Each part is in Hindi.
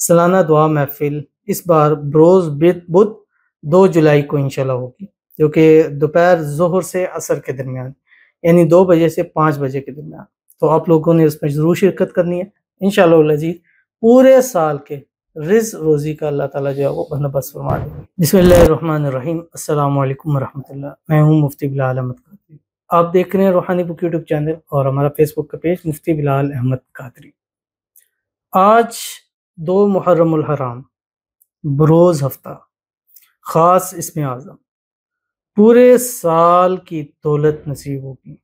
सालाना दुआ महफिल इस बार बरोज़ बुध 2 जुलाई को इंशाल्लाह होगी, जो कि दोपहर ज़ोहर से असर के दरमियान यानी 2 बजे से 5 बजे के दरमियान। तो आप लोगों ने उसमें ज़रूर शिरकत करनी है। इंशाअल्लाह अज़ीज़ पूरे साल के रिज़्क़ रोज़ी का अल्लाह ताला जो है वो बंदोबस्त फरमा देंगे। बिस्मिल्लाहिर्रहमानिर्रहीम। अस्सलामु अलैकुम वरहमतुल्लाह। मैं हूँ मुफ्ती बिलाल अहमद कादरी। आप देख रहे हैं रूहानी बुक यूट्यूब चैनल और हमारा फेसबुक का पेज मुफ्ती बिलाल अहमद कादरी। आज 2 मुहर्रमुल हराम बरोज़ हफ्ता ख़ास इसमें आज़म पूरे साल की दौलत नसीब होगी,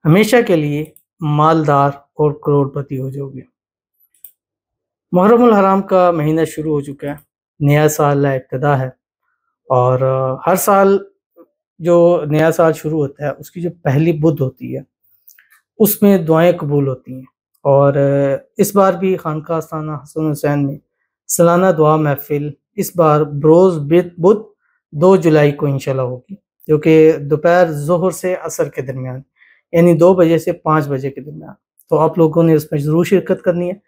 हमेशा के लिए मालदार और करोड़पति हो जाओगे। मुहर्रमुल हराम का महीना शुरू हो चुका है, नया साल का इब्तिदा है और हर साल जो नया साल शुरू होता है उसकी जो पहली बुध होती है उसमें दुआएं कबूल होती हैं और इस बार भी खानका आस्थाना हसन हुसैन में सालाना दुआ महफिल इस बार बरोज़ बुध 2 जुलाई को इंशाल्लाह होगी, जो कि दोपहर ज़ोहर से असर के दरमियान यानी 2 बजे से 5 बजे के दरमियान। तो आप लोगों ने उसमें ज़रूर शिरकत करनी है।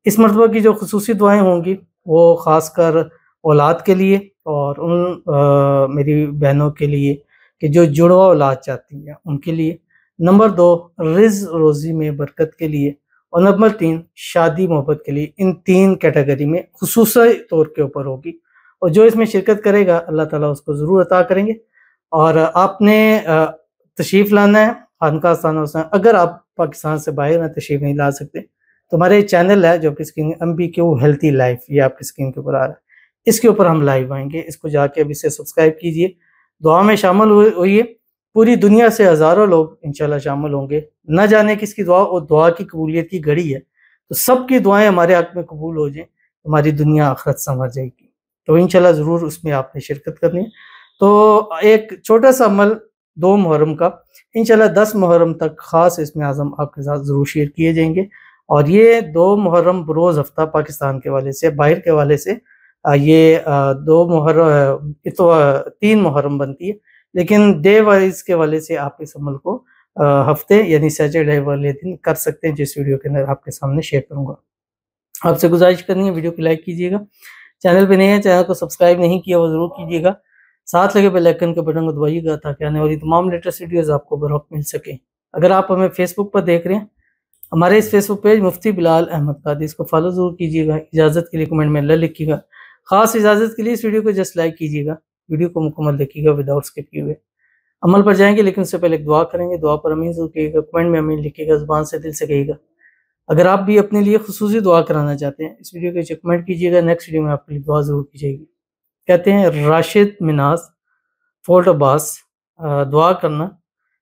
इस मरतबा की जो खुसूसी दुआएं होंगी वो ख़ासकर औलाद के लिए और उन मेरी बहनों के लिए कि जो जुड़वा औलाद चाहती हैं उनके लिए। नंबर 2 रिज़्क़ रोज़ी में बरकत के लिए और नंबर 3 शादी मोहब्बत के लिए। इन 3 कैटेगरी में खुसूसी तौर के ऊपर होगी और जो इसमें शिरकत करेगा अल्लाह ताला उसको ज़रूर अता करेंगे। और आपने तशरीफ़ लाना है खानका आस्थाना हुसैन। अगर आप पाकिस्तान से बाहर में तशरीफ़ नहीं ला सकते तो हमारे चैनल है जो आपकी स्क्रीन MBQ हेल्थी लाइफ, ये आपकी स्क्रीन के ऊपर आ रहा है, इसके ऊपर हम लाइव आएंगे। इसको जाके अभी से सब्सक्राइब कीजिए, दुआ में शामिल होइए। पूरी दुनिया से हज़ारों लोग इंशाल्लाह शामिल होंगे। न जाने किसकी दुआ और दुआ की कबूलियत की घड़ी है, तो सबकी दुआएं हमारे हक़ में कबूल हो जाएं, हमारी दुनिया आखिरत संवर जाएगी। तो इंशाल्लाह ज़रूर उसमें आपने शिरकत करनी है। तो एक छोटा सा अमल 2 मुहर्रम का इंशाल्लाह 10 मुहर्रम तक ख़ास इसमें आज़म आपके साथ ज़रूर शेयर किए जाएंगे। और ये 2 मुहर्रम बरोज़ हफ्ता पाकिस्तान के वाले से, बाहर के वाले से ये 2 मुहर्रम तो 3 मुहर्रम बनती है, लेकिन डे वाइज के वाले से आप इस अमल को हफ्ते यानी सैटरडे वाले दिन कर सकते हैं, जिस वीडियो के अंदर आपके सामने शेयर करूँगा। आपसे गुजारिश करनी है वीडियो को लाइक कीजिएगा, चैनल पे नए हैं चैनल को सब्सक्राइब नहीं किया वो ज़रूर कीजिएगा, साथ लगे बेल आइकन के बटन को दबाइएगा ताकि आने वाली तमाम लेटेस्ट वीडियोज़ आपको बर वक्त मिल सके। अगर आप हमें फेसबुक पर देख रहे हैं, हमारे इस फेसबुक पेज मुफ्ती बिलाल अहमद कादरी, इसको फॉलो ज़रूर कीजिएगा। इजाज़त के लिए कमेंट में अल्लाह लिखिएगा। ख़ास इजाज़त के लिए इस वीडियो को जस्ट लाइक कीजिएगा, वीडियो को मुकम्मल देखिएगा विदाउट स्किप किए हुए। अमल पर जाएंगे लेकिन उससे पहले एक दुआ करेंगे। दुआ पर अमीन ज़रूर कहिएगा, कमेंट में अमीन लिखिएगा, ज़ुबान से दिल से कहिएगा। अगर आप भी अपने लिए खुसूसी दुआ कराना चाहते हैं इस वीडियो के नीचे कमेंट कीजिएगा, नेक्स्ट वीडियो में आपके लिए दुआ ज़रूर की जाएगी। कहते हैं राशिद मिनाज फोर्ट अब्बास, दुआ करना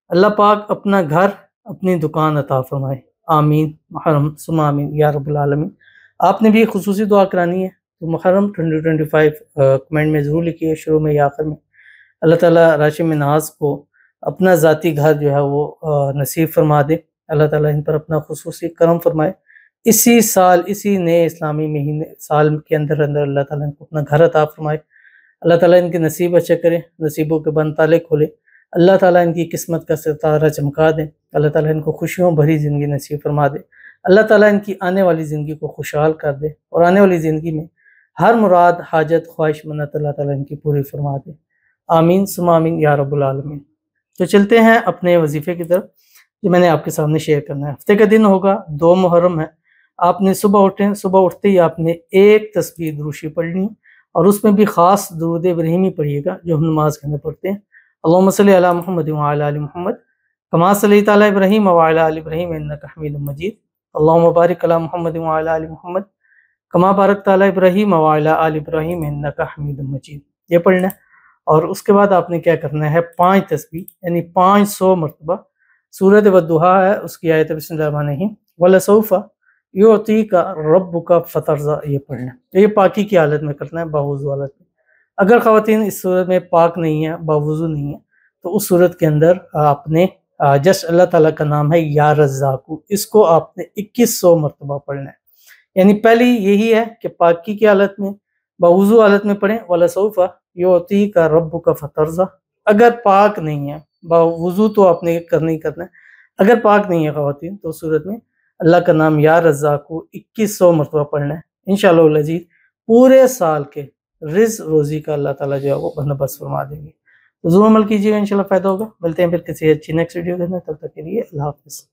अल्लाह पाक अपना घर अपनी दुकान अता फरमाए, आमीन मुहर्रम सुम्मा आमीन या रब्बुल आलमीन। आपने भी खुसूसी दुआ करानी है तो मुहर्रम 2025 कमेंट में ज़रूर लिखिए, शुरू में या आखिर में। अल्लाह ताला राशिद मिनाज को अपना ज़ाती घर जो है वो नसीब फरमा दे। अल्लाह ताला इन पर अपना खुसूसी करम फरमाए। इसी साल इसी नए इस्लामी महीने साल के अंदर अंदर अल्लाह ताला इनको अपना घर अता फरमाए। अल्लाह ताला इनके नसीब अच्छे करे, नसीबों के बंद ताले खोले। अल्लाह ताला इनकी किस्मत का सितारा चमका दे। अल्लाह ताला इनको खुशियों भरी ज़िंदगी नसीब फरमा दे। अल्लाह ताला इनकी आने वाली ज़िंदगी को खुशहाल कर दे और आने वाली ज़िंदगी में हर मुराद हाजत ख्वाहिश मन्नत अल्लाह ताला इनकी पूरी फरमा दे, आमीन सुम्मा आमीन या रब्बुल आलमीन। तो चलते हैं अपने वजीफ़े की तरफ जो मैंने आपके सामने शेयर करना है। हफ्ते का दिन होगा 2 मुहर्रम है। आपने सुबह उठते ही आपने एक तस्बीह दुरूशी पढ़नी है और उसमें भी ख़ास दुरूद इब्राहिमी पढ़िएगा जो हम नमाज के अंदर पढ़ते हैं। अल्लाहुम्मा सल्ली अला मुहम्मद व अला आलि मुहम्मद कमा सल्लैता अला इब्राहीम व अला आलि इब्राहीम इन्नका हमीदुम मजीद। अल्लाहुम्मा बारिक अला मुहम्मद व अला आलि मुहम्मद कमा बारकता अला इब्राहीम व अला आलि इब्राहीम इन्नका हमीदुम मजीद। ये पढ़ना है और उसके बाद आपने क्या करना है, 5 तस्बीह यानी 500 मरतबा सूरत वद्दुहा है उसकी आयत बिस्मिल्लाहिर्रहमानिर्रहीम वलसौफा युअतीका रब्बुका फतरज़ा, ये पढ़ना है। ये पाकी की हालत में करना है, बावुज़ू हालत में। अगर ख़वातीन इस सूरत में पाक नहीं है, बावुज़ू नहीं है, तो उस सूरत के अंदर आपने जस्ट अल्लाह ताला का नाम है या रज़्ज़ाक़ु, इसको आपने 2100 मरतबा पढ़ना है। यानी पहली यही है कि पाकी की हालत में बावुज़ू हालत में पढ़ें वलसौफा युअतीका रब्बुका फतरज़ा। अगर पाक नहीं है, बावुज़ू तो आपने करना ही करना है, अगर पाक नहीं है ख़वातीन तो सूरत में अल्लाह का नाम या रज़्ज़ाक़ु 2100 मरतबा पढ़ना है। इंशाअल्लाह अज़ीज़ पूरे साल के रिज़्क़ रोज़ी का अल्लाह ताला जो है वो बंदोबस्त फरमा देंगे। तो ज़रूर अमल कीजिएगा, इंशाअल्लाह फ़ायदा होगा। मिलते हैं फिर किसी अच्छी नेक्स्ट वीडियो के अंदर, तब तक के लिए अल्लाह हाफ़िज़।